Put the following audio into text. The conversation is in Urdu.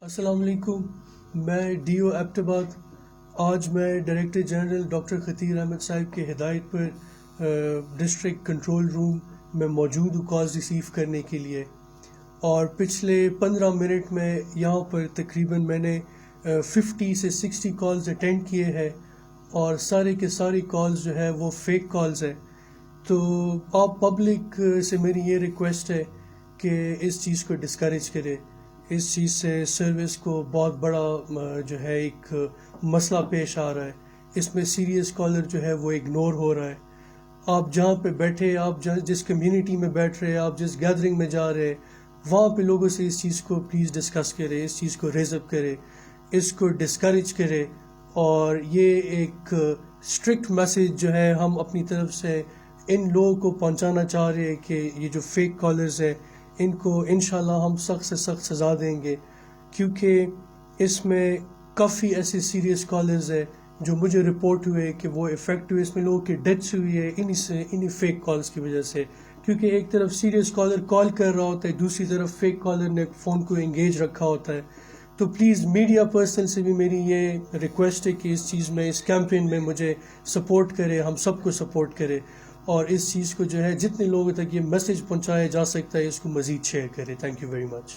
السلام علیکم، میں ڈی او ایبٹ آباد۔ آج میں ڈائریکٹر جنرل ڈاکٹر خطیر احمد صاحب کی ہدایت پر ڈسٹرکٹ کنٹرول روم میں موجود ہوں کالز ریسیو کرنے کے لیے، اور پچھلے 15 منٹ میں یہاں پر تقریباً میں نے 50 سے 60 کالز اٹینڈ کیے ہیں، اور سارے کے ساری کالز جو ہے وہ فیک کالز ہیں۔ تو آپ پبلک سے میری یہ ریکویسٹ ہے کہ اس چیز کو ڈسکریج کرے۔ اس چیز سے سروس کو بہت بڑا جو ہے ایک مسئلہ پیش آ رہا ہے۔ اس میں سیریس کالر جو ہے وہ اگنور ہو رہا ہے۔ آپ جہاں پہ بیٹھے، آپ جس کمیونٹی میں بیٹھ رہے، آپ جس گیدرنگ میں جا رہے، وہاں پہ لوگوں سے اس چیز کو پلیز ڈسکس کرے، اس چیز کو ریز اپ کرے، اس کو ڈسکریج کرے، اور یہ ایک اسٹرکٹ میسیج جو ہے ہم اپنی طرف سے ان لوگوں کو پہنچانا چاہ رہے ہیں کہ یہ جو فیک کالرز ہیں ان کو انشاءاللہ ہم سخت سے سخت سزا دیں گے، کیونکہ اس میں کافی ایسے سیریس کالرز ہیں جو مجھے رپورٹ ہوئے کہ وہ افیکٹ ہوئے، اس میں لوگوں کی ڈیتھس ہوئی ہے انہی فیک کالز کی وجہ سے، کیونکہ ایک طرف سیریس کالر کال کر رہا ہوتا ہے، دوسری طرف فیک کالر نے فون کو انگیج رکھا ہوتا ہے۔ تو پلیز میڈیا پرسن سے بھی میری یہ ریکویسٹ ہے کہ اس چیز میں، اس کیمپین میں مجھے سپورٹ کرے، ہم سب کو سپورٹ کرے، اور اس چیز کو جو ہے جتنے لوگوں تک یہ میسیج پہنچایا جا سکتا ہے اس کو مزید شیئر کرے۔ Thank you very much.